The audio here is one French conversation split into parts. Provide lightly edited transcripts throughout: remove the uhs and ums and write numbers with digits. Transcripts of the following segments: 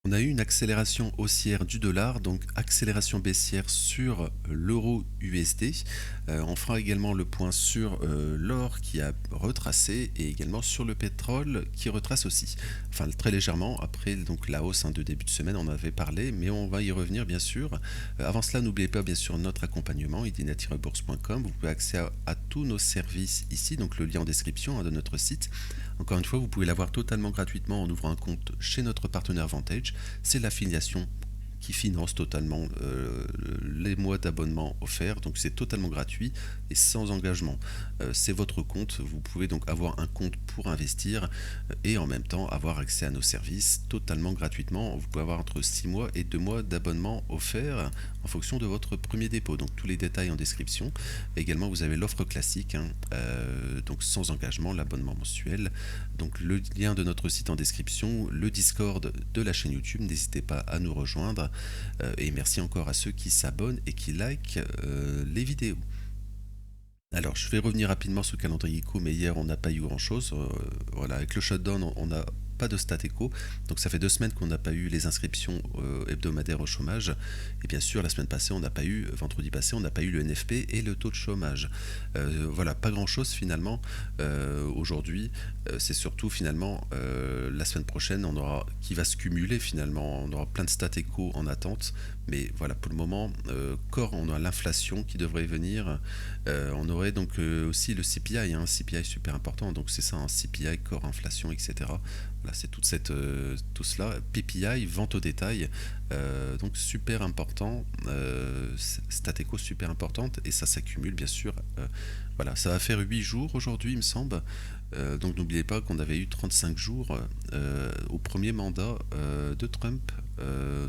On a eu une accélération haussière du dollar, donc accélération baissière sur l'euro USD. On fera également le point sur l'or qui a retracé et également sur le pétrole qui retrace aussi. Enfin très légèrement après donc la hausse de début de semaine, on en avait parlé, mais on va y revenir bien sûr. Avant cela, n'oubliez pas bien sûr notre accompagnement idina-bourse.com. Vous pouvez accéder à tous nos services ici, donc le lien en description de notre site. Encore une fois, vous pouvez l'avoir totalement gratuitement en ouvrant un compte chez notre partenaire Vantage. C'est l'affiliation qui finance totalement les mois d'abonnement offerts, donc c'est totalement gratuit et sans engagement. C'est votre compte, vous pouvez donc avoir un compte pour investir et en même temps avoir accès à nos services totalement gratuitement. Vous pouvez avoir entre 6 mois et 2 mois d'abonnement offerts en fonction de votre premier dépôt, donc tous les détails en description. Également vous avez l'offre classique, donc sans engagement, l'abonnement mensuel, donc le lien de notre site en description, le Discord de la chaîne YouTube, n'hésitez pas à nous rejoindre. Et merci encore à ceux qui s'abonnent et qui likent les vidéos. Alors, je vais revenir rapidement sur le calendrier éco, mais hier on n'a pas eu grand chose. Voilà, avec le shutdown, on n'a pas de stat éco, donc ça fait 2 semaines qu'on n'a pas eu les inscriptions hebdomadaires au chômage. Et bien sûr, la semaine passée, on n'a pas eu, vendredi passé, on n'a pas eu le NFP et le taux de chômage. Voilà, pas grand chose finalement. Aujourd'hui, c'est surtout finalement la semaine prochaine, on aura qui va se cumuler finalement. On aura plein de stats éco en attente, mais voilà, pour le moment, corps, on a l'inflation qui devrait venir. On aurait donc aussi le CPI, CPI super important, donc c'est ça, un CPI, corps, inflation, etc. Voilà, c'est tout cela. PPI, vente au détail, donc super important, stat éco super importante, et ça s'accumule bien sûr. Voilà, ça va faire 8 jours aujourd'hui, il me semble. Donc n'oubliez pas qu'on avait eu 35 jours au premier mandat de Trump,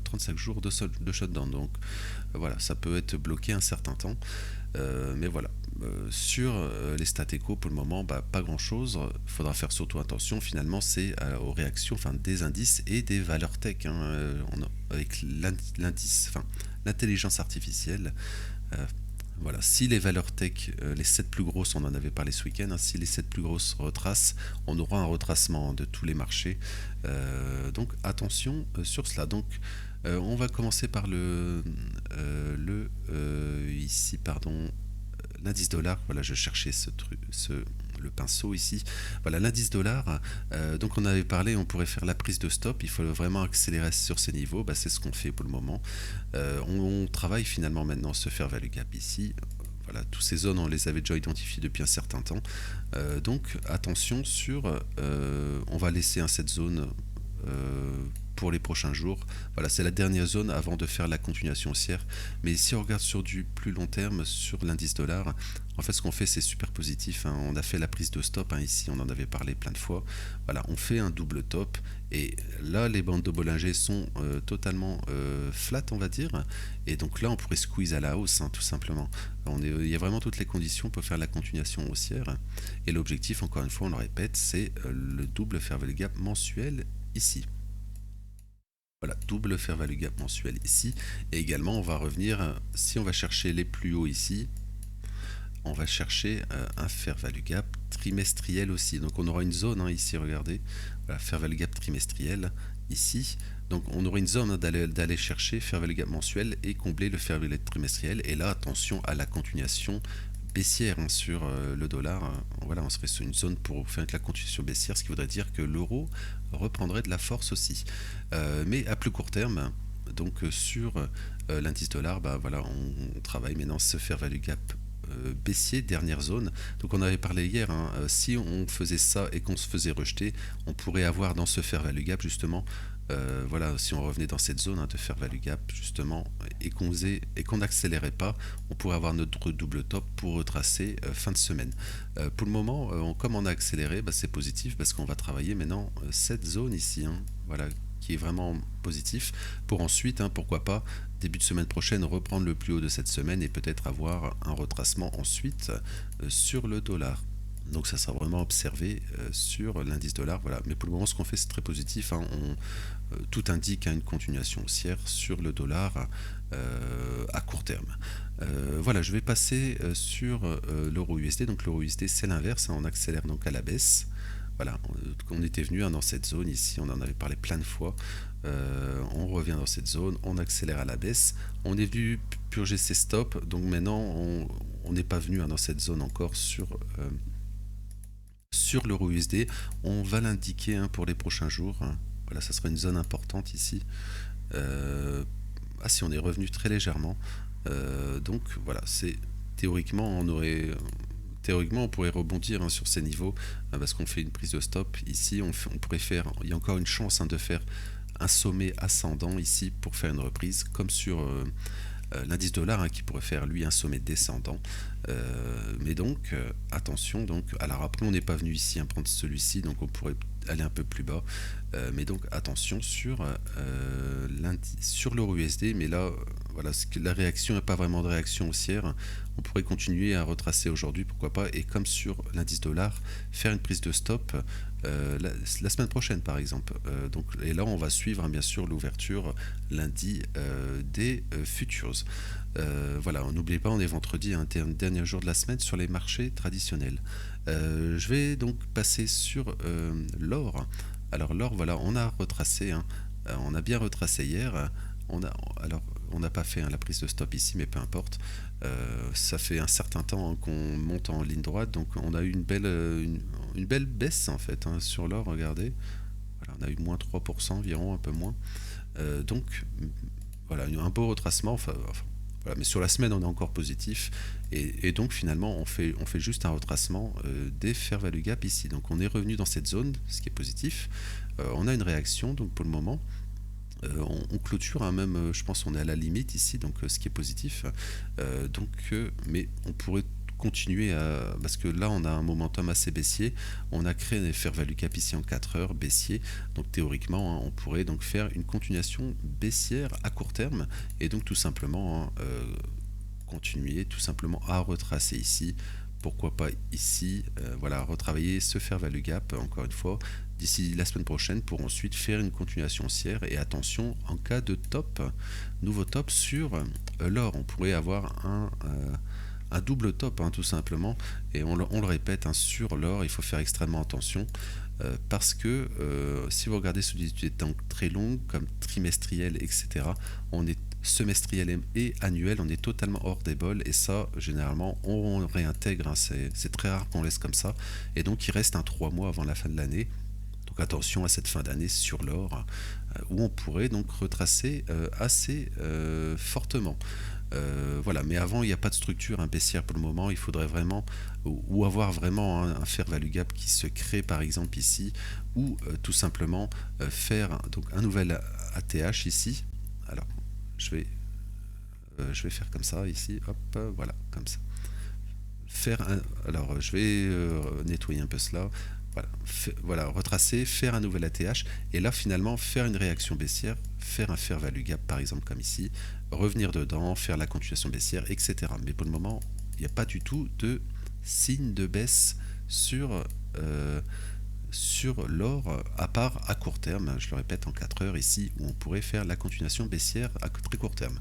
35 jours de shutdown. Donc voilà, ça peut être bloqué un certain temps. Mais voilà, sur les stats éco pour le moment, pas grand chose. Il faudra faire surtout attention finalement, c'est aux réactions des indices et des valeurs tech, avec l'indice, l'intelligence artificielle. Voilà, si les valeurs tech, les 7 plus grosses, on en avait parlé ce week-end, si les 7 plus grosses retracent, on aura un retracement de tous les marchés. Donc attention sur cela. Donc on va commencer par ici, pardon, l'indice dollar. Voilà, je cherchais le pinceau ici. Voilà, l'indice dollar. Donc on avait parlé, on pourrait faire la prise de stop. Il faut vraiment accélérer sur ces niveaux. C'est ce qu'on fait pour le moment. On travaille finalement maintenant ce fair value gap ici. Voilà, toutes ces zones, on les avait déjà identifiées depuis un certain temps. Donc attention sur... on va laisser cette zone pour les prochains jours. Voilà, c'est la dernière zone avant de faire la continuation haussière. Mais si on regarde sur du plus long terme, sur l'indice dollar, en fait ce qu'on fait c'est super positif. On a fait la prise de stop, ici on en avait parlé plein de fois. Voilà, on fait un double top et là les bandes de Bollinger sont totalement flat, on va dire, et donc là on pourrait squeeze à la hausse, tout simplement. Il y a vraiment toutes les conditions pour faire la continuation haussière, et l'objectif, encore une fois on le répète, c'est le double fair value gap mensuel ici. Voilà, double fair value gap mensuel ici. Et également, on va revenir, si on va chercher les plus hauts ici, on va chercher un fair value gap trimestriel aussi. Donc on aura une zone ici, regardez, voilà, fair value gap trimestriel ici. Donc on aura une zone d'aller chercher fair value gap mensuel et combler le fair value gap trimestriel. Et là, attention à la continuation baissière sur le dollar. Voilà, on serait sur une zone pour faire la continuation baissière, ce qui voudrait dire que l'euro reprendrait de la force aussi. Mais à plus court terme, donc sur l'indice dollar, voilà, on travaille maintenant ce fair value gap baissier, dernière zone. Donc on avait parlé hier, si on faisait ça et qu'on se faisait rejeter, on pourrait avoir dans ce fair value gap justement, voilà, si on revenait dans cette zone de fair value gap justement, et qu'on n'accélérait pas, on pourrait avoir notre double top pour retracer fin de semaine. Pour le moment, comme on a accéléré, c'est positif parce qu'on va travailler maintenant cette zone ici, voilà, qui est vraiment positif, pour ensuite, pourquoi pas, début de semaine prochaine, reprendre le plus haut de cette semaine et peut-être avoir un retracement ensuite sur le dollar. Donc ça sera vraiment observé sur l'indice dollar. Voilà. Mais pour le moment, ce qu'on fait, c'est très positif. Tout indique une continuation haussière sur le dollar à court terme. Voilà, je vais passer sur l'euro USD. Donc l'euro USD, c'est l'inverse. On accélère donc à la baisse. Voilà, on était venu dans cette zone ici, on en avait parlé plein de fois. On revient dans cette zone, on accélère à la baisse. On est venu purger ses stops, donc maintenant on n'est pas venu dans cette zone encore sur l'euro USD. On va l'indiquer pour les prochains jours. Voilà, ça sera une zone importante ici. Euh, si on est revenu très légèrement. Donc voilà, c'est théoriquement on pourrait rebondir sur ces niveaux parce qu'on fait une prise de stop ici. On pourrait faire, il y a encore une chance de faire un sommet ascendant ici pour faire une reprise, comme sur l'indice dollar qui pourrait faire lui un sommet descendant. Mais donc attention, donc alors après on n'est pas venu ici prendre celui-ci, donc on pourrait aller un peu plus bas. Mais donc attention sur l'euro USD, mais là voilà, la réaction n'est pas vraiment de réaction haussière. On pourrait continuer à retracer aujourd'hui, pourquoi pas, et comme sur l'indice dollar, faire une prise de stop la semaine prochaine par exemple. Et là on va suivre bien sûr l'ouverture lundi des futures. Voilà, n'oubliez pas, on est vendredi, dernier jour de la semaine sur les marchés traditionnels. Je vais donc passer sur l'or. Alors l'or, voilà, on a retracé, on a bien retracé hier. On n'a pas fait la prise de stop ici, mais peu importe. Ça fait un certain temps qu'on monte en ligne droite, donc on a eu une belle baisse en fait sur l'or. Regardez, voilà, on a eu moins 3% environ, un peu moins. Donc voilà, un beau retracement. Voilà, mais sur la semaine, on est encore positif. Et donc, finalement, on fait juste un retracement des fair value gap ici. Donc, on est revenu dans cette zone, ce qui est positif. On a une réaction, donc pour le moment. On clôture, même, je pense qu'on est à la limite ici, donc ce qui est positif. Mais on pourrait continuer parce que là on a un momentum assez baissier, on a créé des fair value cap ici en 4 heures baissier, donc théoriquement on pourrait donc faire une continuation baissière à court terme et donc tout simplement continuer tout simplement à retracer ici, pourquoi pas ici, voilà, retravailler ce fair value gap encore une fois d'ici la semaine prochaine pour ensuite faire une continuation haussière. Et attention, en cas de nouveau top sur l'or, on pourrait avoir un double top tout simplement, et on le répète sur l'or, il faut faire extrêmement attention parce que si vous regardez sur des études très longues comme trimestriel, etc., on est semestriel et annuel, on est totalement hors des bols, et ça généralement on réintègre, c'est très rare qu'on laisse comme ça, et donc il reste 3 mois avant la fin de l'année. Donc attention à cette fin d'année sur l'or où on pourrait donc retracer assez fortement. Voilà, mais avant il n'y a pas de structure baissière pour le moment, il faudrait vraiment ou avoir vraiment un fair value gap qui se crée par exemple ici, ou tout simplement faire donc un nouvel ATH ici. Alors je vais faire comme ça ici, hop, voilà, comme ça. Alors je vais nettoyer un peu cela. Voilà, retracer, faire un nouvel ATH, et là finalement faire une réaction baissière, faire un fair value gap par exemple comme ici, revenir dedans, faire la continuation baissière, etc. Mais pour le moment, il n'y a pas du tout de signe de baisse sur l'or, à part à court terme, je le répète, en 4 heures ici, où on pourrait faire la continuation baissière à très court terme.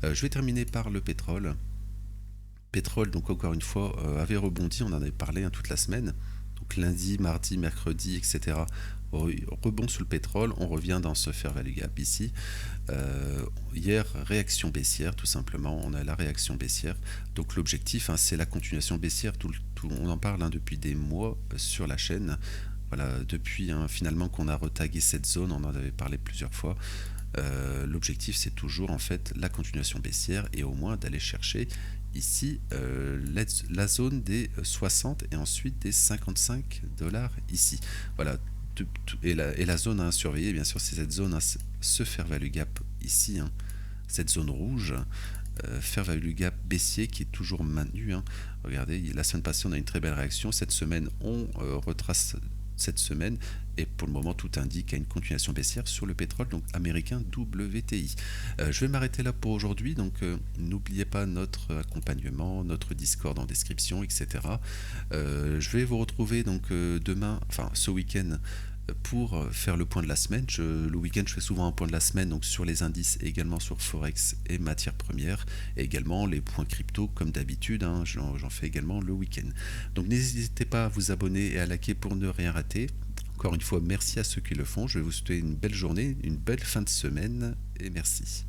Je vais terminer par le pétrole. Pétrole, donc encore une fois, avait rebondi, on en avait parlé toute la semaine. Donc lundi, mardi, mercredi, etc. Rebond sur le pétrole, on revient dans ce fair value gap ici. Hier, réaction baissière, tout simplement, on a la réaction baissière. Donc l'objectif, c'est la continuation baissière, on en parle depuis des mois sur la chaîne. Voilà, depuis finalement qu'on a retagué cette zone, on en avait parlé plusieurs fois. L'objectif, c'est toujours en fait la continuation baissière, et au moins d'aller chercher ici la zone des 60 et ensuite des 55 dollars ici. Voilà, et la zone à surveiller bien sûr, c'est cette zone, ce fair value gap ici, cette zone rouge, fair value gap baissier qui est toujours maintenu. Regardez, la semaine passée on a une très belle réaction, cette semaine on retrace cette semaine, et pour le moment tout indique à une continuation baissière sur le pétrole donc américain WTI. Je vais m'arrêter là pour aujourd'hui, donc n'oubliez pas notre accompagnement, notre Discord en description, etc. Je vais vous retrouver donc demain, enfin ce week-end, pour faire le point de la semaine. Le week-end, je fais souvent un point de la semaine donc sur les indices et également sur Forex et matières premières. Et également les points crypto comme d'habitude, hein, j'en fais également le week-end. Donc n'hésitez pas à vous abonner et à liker pour ne rien rater. Encore une fois, merci à ceux qui le font. Je vais vous souhaiter une belle journée, une belle fin de semaine et merci.